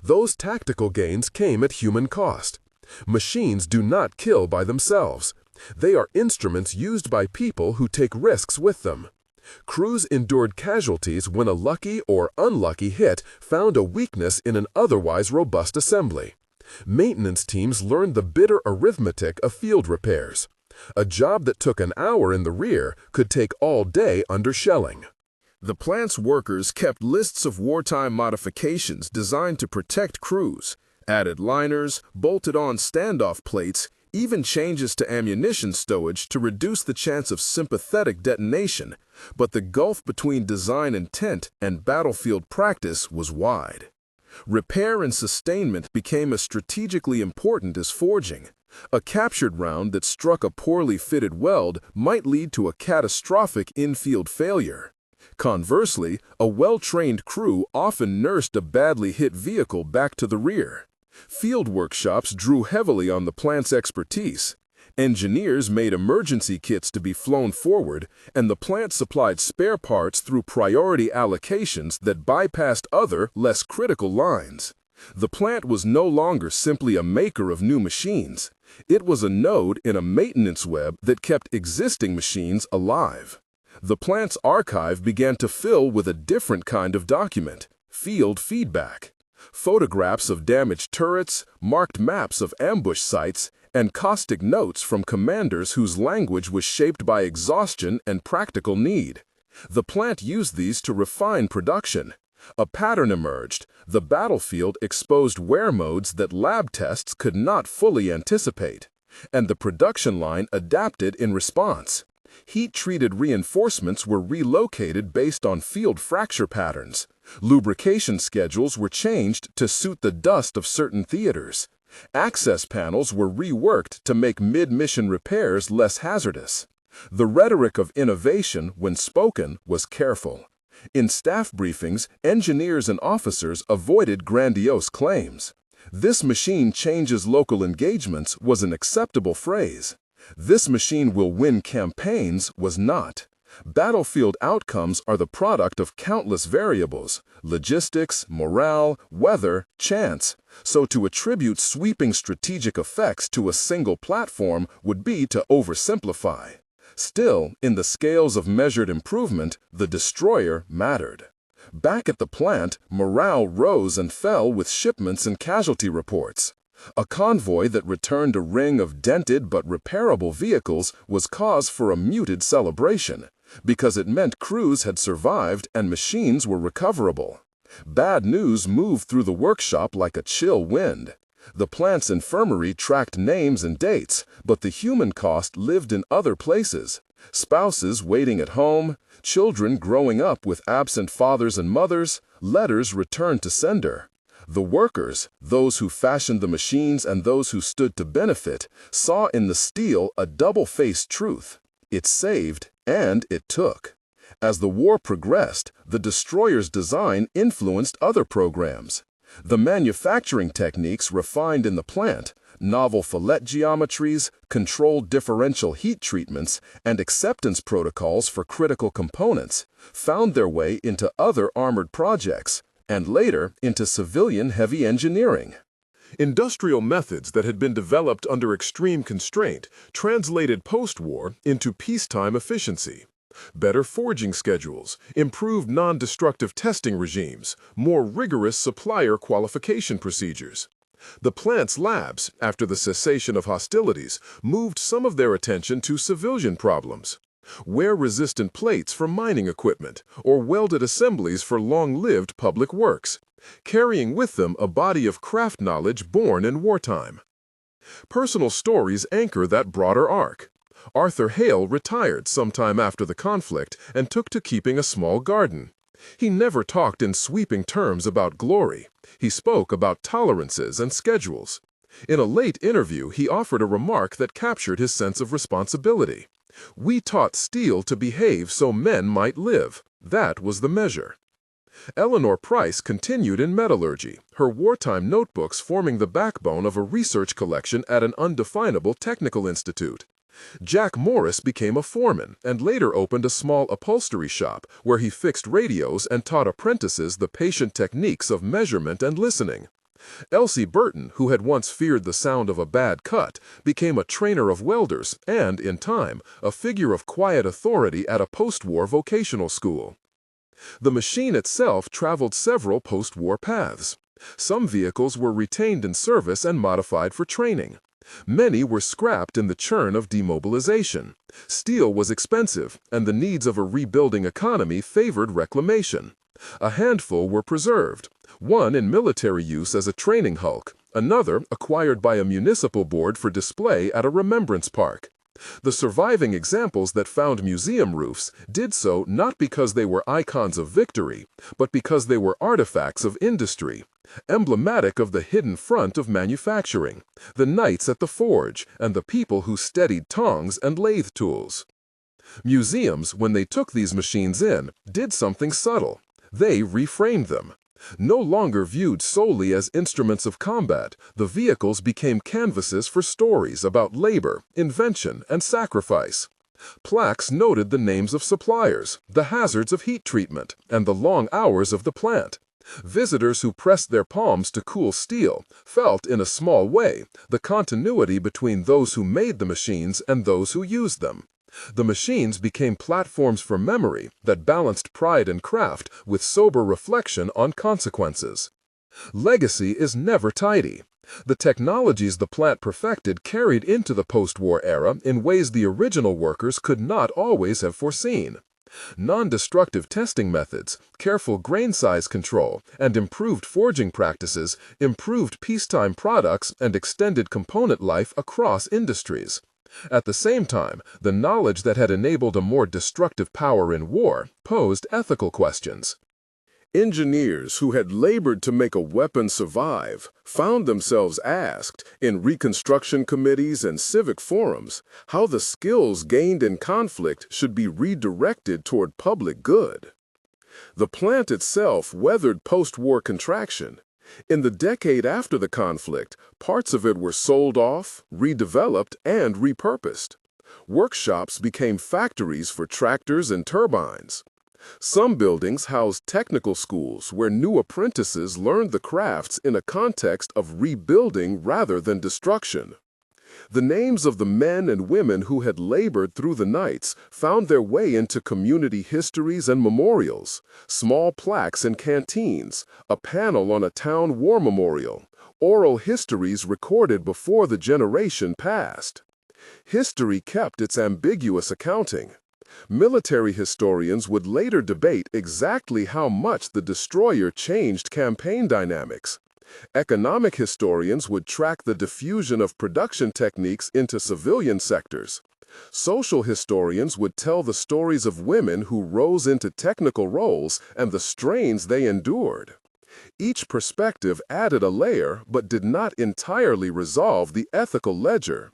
Those tactical gains came at human cost. Machines do not kill by themselves. They are instruments used by people who take risks with them. Crews endured casualties when a lucky or unlucky hit found a weakness in an otherwise robust assembly. Maintenance teams learned the bitter arithmetic of field repairs. A job that took an hour in the rear could take all day under shelling. The plant's workers kept lists of wartime modifications designed to protect crews, added liners, bolted-on standoff plates, even changes to ammunition stowage to reduce the chance of sympathetic detonation, but the gulf between design intent and battlefield practice was wide. Repair and sustainment became as strategically important as forging. A captured round that struck a poorly fitted weld might lead to a catastrophic in-field failure. Conversely, a well-trained crew often nursed a badly hit vehicle back to the rear. Field workshops drew heavily on the plant's expertise. Engineers made emergency kits to be flown forward, and the plant supplied spare parts through priority allocations that bypassed other, less critical lines. The plant was no longer simply a maker of new machines. It was a node in a maintenance web that kept existing machines alive. The plant's archive began to fill with a different kind of document: field feedback. Photographs of damaged turrets, marked maps of ambush sites, and caustic notes from commanders whose language was shaped by exhaustion and practical need. The plant used these to refine production. A pattern emerged. The battlefield exposed wear modes that lab tests could not fully anticipate, and the production line adapted in response. Heat-treated reinforcements were relocated based on field fracture patterns. Lubrication schedules were changed to suit the dust of certain theaters. Access panels were reworked to make mid-mission repairs less hazardous. The rhetoric of innovation, when spoken, was careful. In staff briefings, engineers and officers avoided grandiose claims. "This machine changes local engagements" was an acceptable phrase. "This machine will win campaigns" was not. Battlefield outcomes are the product of countless variables: logistics, morale, weather, chance. So to attribute sweeping strategic effects to a single platform would be to oversimplify. Still, in the scales of measured improvement, the destroyer mattered. Back at the plant, morale rose and fell with shipments and casualty reports. A convoy that returned a ring of dented but repairable vehicles was cause for a muted celebration, because it meant crews had survived and machines were recoverable. Bad news moved through the workshop like a chill wind. The plant's infirmary tracked names and dates, but the human cost lived in other places. Spouses waiting at home, children growing up with absent fathers and mothers, letters returned to sender. The workers, those who fashioned the machines and those who stood to benefit, saw in the steel a double-faced truth. It saved and it took. As the war progressed, the destroyer's design influenced other programs. The manufacturing techniques refined in the plant, novel fillet geometries, controlled differential heat treatments, and acceptance protocols for critical components, found their way into other armored projects, and later into civilian heavy engineering. Industrial methods that had been developed under extreme constraint translated post-war into peacetime efficiency. Better forging schedules, improved non-destructive testing regimes, more rigorous supplier qualification procedures. The plant's labs, after the cessation of hostilities, moved some of their attention to civilian problems. Wear-resistant plates for mining equipment, or welded assemblies for long-lived public works, carrying with them a body of craft knowledge born in wartime. Personal stories anchor that broader arc. Arthur Hale retired sometime after the conflict and took to keeping a small garden. He never talked in sweeping terms about glory. He spoke about tolerances and schedules. In a late interview, he offered a remark that captured his sense of responsibility. "We taught steel to behave so men might live. That was the measure." Eleanor Price continued in metallurgy, her wartime notebooks forming the backbone of a research collection at an undefinable technical institute. Jack Morris became a foreman and later opened a small upholstery shop where he fixed radios and taught apprentices the patient techniques of measurement and listening. Elsie Burton, who had once feared the sound of a bad cut, became a trainer of welders and, in time, a figure of quiet authority at a post-war vocational school. The machine itself traveled several post-war paths. Some vehicles were retained in service and modified for training. Many were scrapped in the churn of demobilization. Steel was expensive, and the needs of a rebuilding economy favored reclamation. A handful were preserved, one in military use as a training hulk, another acquired by a municipal board for display at a remembrance park. The surviving examples that found museum roofs did so not because they were icons of victory, but because they were artifacts of industry, emblematic of the hidden front of manufacturing, the knights at the forge, and the people who steadied tongs and lathe tools. Museums, when they took these machines in, did something subtle. They reframed them. No longer viewed solely as instruments of combat, the vehicles became canvases for stories about labor, invention, and sacrifice. Plaques noted the names of suppliers, the hazards of heat treatment, and the long hours of the plant. Visitors who pressed their palms to cool steel felt, in a small way, the continuity between those who made the machines and those who used them. The machines became platforms for memory that balanced pride and craft with sober reflection on consequences. Legacy is never tidy. The technologies the plant perfected carried into the post-war era in ways the original workers could not always have foreseen. Non-destructive testing methods, careful grain size control, and improved forging practices improved peacetime products and extended component life across industries. At the same time, the knowledge that had enabled a more destructive power in war posed ethical questions. Engineers who had labored to make a weapon survive found themselves asked, in reconstruction committees and civic forums, how the skills gained in conflict should be redirected toward public good. The plant itself weathered post-war contraction. In the decade after the conflict, parts of it were sold off, redeveloped, and repurposed. Workshops became factories for tractors and turbines. Some buildings housed technical schools where new apprentices learned the crafts in a context of rebuilding rather than destruction. The names of the men and women who had labored through the nights found their way into community histories and memorials, small plaques in canteens, a panel on a town war memorial, oral histories recorded before the generation passed. History kept its ambiguous accounting. Military historians would later debate exactly how much the destroyer changed campaign dynamics. Economic historians would track the diffusion of production techniques into civilian sectors. Social historians would tell the stories of women who rose into technical roles and the strains they endured. Each perspective added a layer but did not entirely resolve the ethical ledger.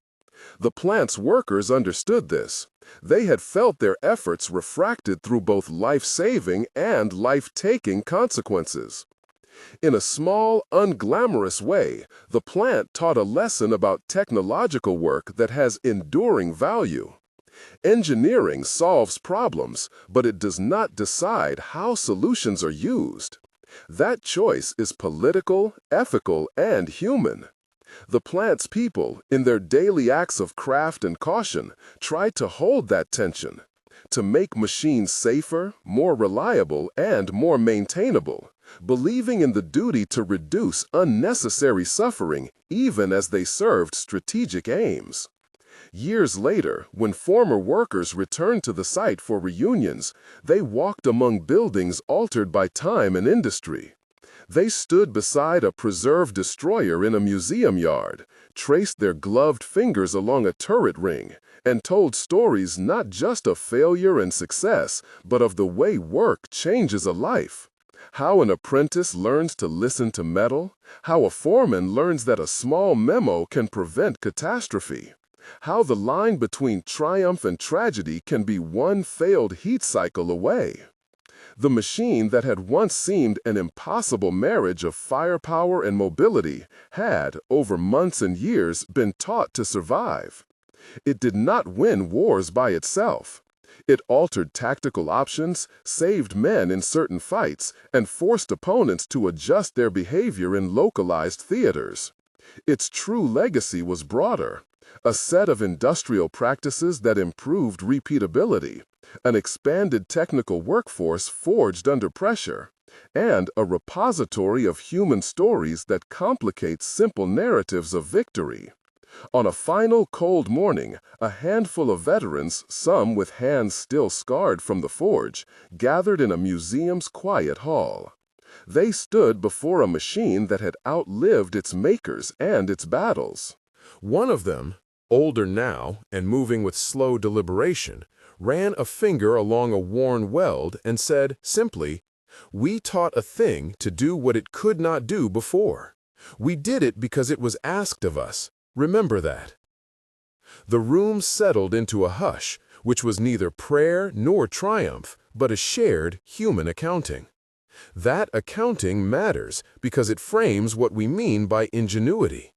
The plant's workers understood this. They had felt their efforts refracted through both life-saving and life-taking consequences. In a small, unglamorous way, the plant taught a lesson about technological work that has enduring value. Engineering solves problems, but it does not decide how solutions are used. That choice is political, ethical, and human. The plant's people, in their daily acts of craft and caution, tried to hold that tension, to make machines safer, more reliable, and more maintainable, believing in the duty to reduce unnecessary suffering even as they served strategic aims. Years later, when former workers returned to the site for reunions, they walked among buildings altered by time and industry. They stood beside a preserved destroyer in a museum yard, traced their gloved fingers along a turret ring, and told stories not just of failure and success, but of the way work changes a life. How an apprentice learns to listen to metal, how a foreman learns that a small memo can prevent catastrophe, how the line between triumph and tragedy can be one failed heat cycle away. The machine that had once seemed an impossible marriage of firepower and mobility had, over months and years, been taught to survive. It did not win wars by itself. It altered tactical options, saved men in certain fights, and forced opponents to adjust their behavior in localized theaters. Its true legacy was broader: a set of industrial practices that improved repeatability, an expanded technical workforce forged under pressure, and a repository of human stories that complicate simple narratives of victory. On a final cold morning, a handful of veterans, some with hands still scarred from the forge, gathered in a museum's quiet hall. They stood before a machine that had outlived its makers and its battles. One of them, older now and moving with slow deliberation, ran a finger along a worn weld and said simply, "We taught a thing to do what it could not do before. We did it because it was asked of us. Remember that." The room settled into a hush, which was neither prayer nor triumph, but a shared human accounting. That accounting matters because it frames what we mean by ingenuity.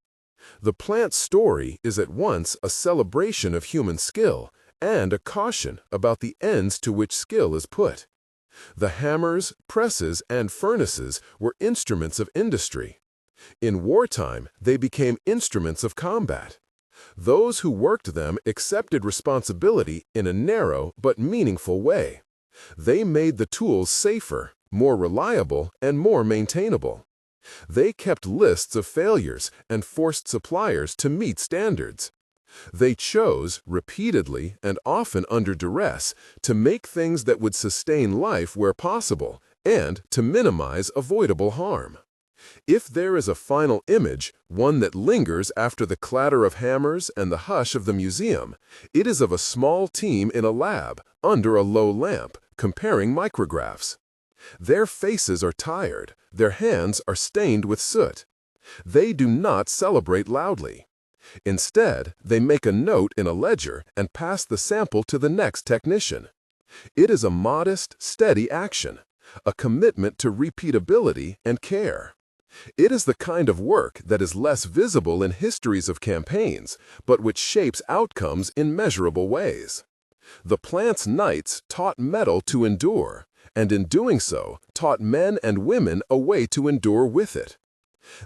The plant's story is at once a celebration of human skill and a caution about the ends to which skill is put. The hammers, presses, and furnaces were instruments of industry. In wartime, they became instruments of combat. Those who worked them accepted responsibility in a narrow but meaningful way. They made the tools safer, more reliable, and more maintainable. They kept lists of failures and forced suppliers to meet standards. They chose, repeatedly and often under duress, to make things that would sustain life where possible and to minimize avoidable harm. If there is a final image, one that lingers after the clatter of hammers and the hush of the museum, it is of a small team in a lab, under a low lamp, comparing micrographs. Their faces are tired, their hands are stained with soot. They do not celebrate loudly. Instead, they make a note in a ledger and pass the sample to the next technician. It is a modest, steady action, a commitment to repeatability and care. It is the kind of work that is less visible in histories of campaigns, but which shapes outcomes in measurable ways. The plant's knights taught metal to endure, and in doing so, taught men and women a way to endure with it.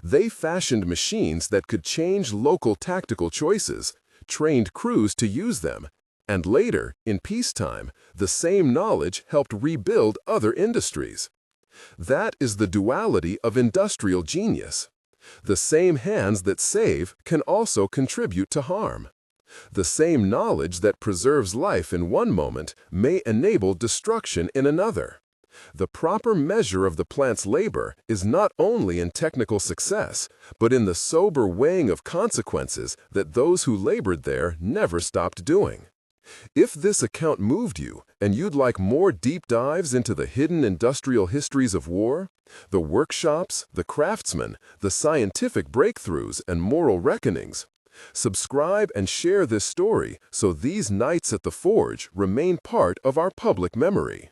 They fashioned machines that could change local tactical choices, trained crews to use them, and later, in peacetime, the same knowledge helped rebuild other industries. That is the duality of industrial genius. The same hands that save can also contribute to harm. The same knowledge that preserves life in one moment may enable destruction in another. The proper measure of the plant's labor is not only in technical success, but in the sober weighing of consequences that those who labored there never stopped doing. If this account moved you, and you'd like more deep dives into the hidden industrial histories of war, the workshops, the craftsmen, the scientific breakthroughs, and moral reckonings, subscribe and share this story so these nights at the forge remain part of our public memory.